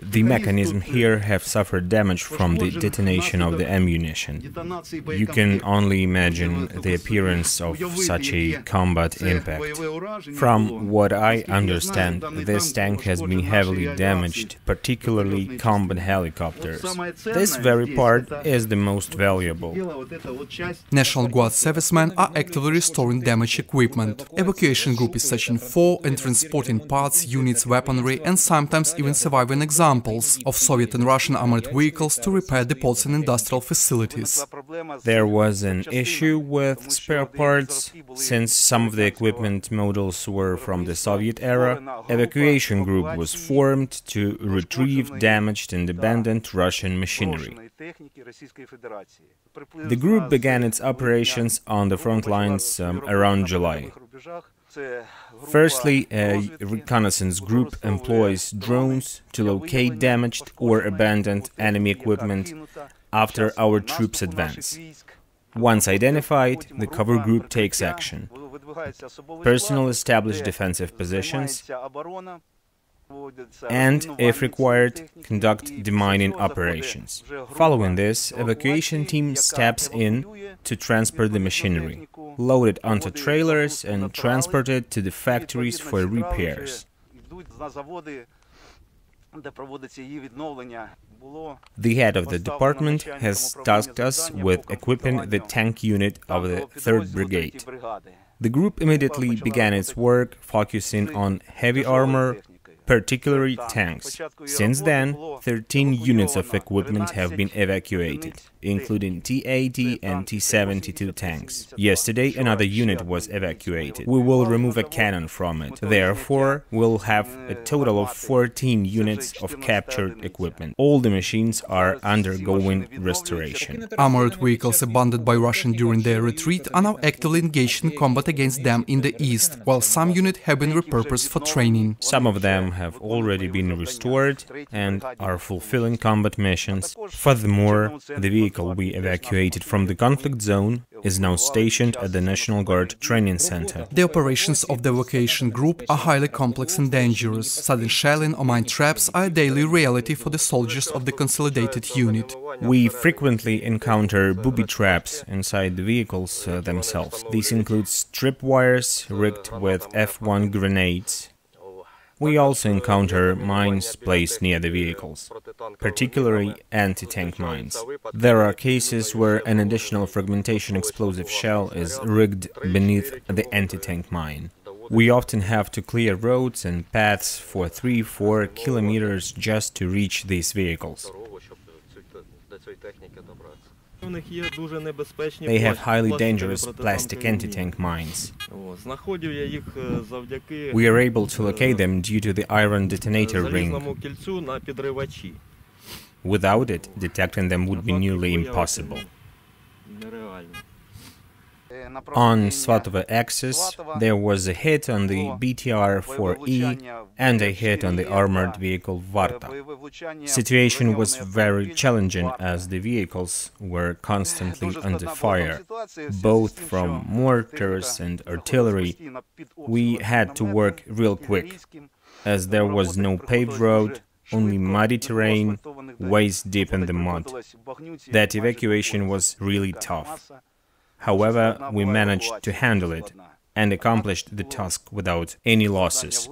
The mechanism here have suffered damage from the detonation of the ammunition. You can only imagine the appearance of such a combat impact. From what I understand, this tank has been heavily damaged, particularly combat helicopters. This very part is the most valuable. National Guard servicemen are actively restoring damaged equipment. Evacuation group is searching for and transporting parts, units, weaponry and sometimes even surviving examples of Soviet and Russian armored vehicles to repair depots and industrial facilities. There was an issue with spare parts. Since some of the equipment models were from the Soviet era, evacuation group was formed to retrieve damaged and abandoned Russian machinery. The group began its operations on the front lines around July. Firstly, a reconnaissance group employs drones to locate damaged or abandoned enemy equipment after our troops advance. Once identified, the cover group takes action. Personnel establish defensive positions and, if required, conduct demining operations. Following this, evacuation team steps in to transport the machinery, load it onto trailers and transport it to the factories for repairs. The head of the department has tasked us with equipping the tank unit of the 3rd Brigade. The group immediately began its work focusing on heavy armor, particularly tanks. Since then, 13 units of equipment have been evacuated, including T-80 and T-72 tanks. Yesterday, another unit was evacuated. We will remove a cannon from it. Therefore, we'll have a total of 14 units of captured equipment. All the machines are undergoing restoration. Armored vehicles abandoned by Russians during their retreat are now actively engaged in combat against them in the east, while some units have been repurposed for training. Some of them have already been restored and are fulfilling combat missions. Furthermore, the vehicle we evacuated from the conflict zone is now stationed at the National Guard training center. The operations of the evacuation group are highly complex and dangerous. Sudden shelling or mine traps are a daily reality for the soldiers of the consolidated unit. We frequently encounter booby traps inside the vehicles themselves. These include tripwires rigged with F1 grenades. We also encounter mines placed near the vehicles, particularly anti-tank mines. There are cases where an additional fragmentation explosive shell is rigged beneath the anti-tank mine. We often have to clear roads and paths for 3-4 kilometers just to reach these vehicles. They have highly dangerous plastic anti-tank mines. We are able to locate them due to the iron detonator ring. Without it, detecting them would be nearly impossible. On Svatove axis, there was a hit on the BTR-4E and a hit on the armored vehicle Varta. Situation was very challenging as the vehicles were constantly under fire, both from mortars and artillery. We had to work real quick, as there was no paved road, only muddy terrain, waist deep in the mud. That evacuation was really tough. However, we managed to handle it and accomplished the task without any losses.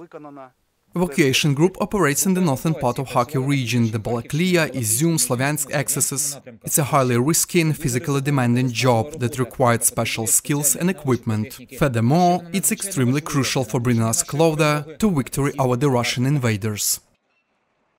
Evacuation group operates in the northern part of Kharkiv region, the Balaklia, Izum, Slavyansk axes. It's a highly risky and physically demanding job that required special skills and equipment. Furthermore, it's extremely crucial for bringing us closer to victory over the Russian invaders.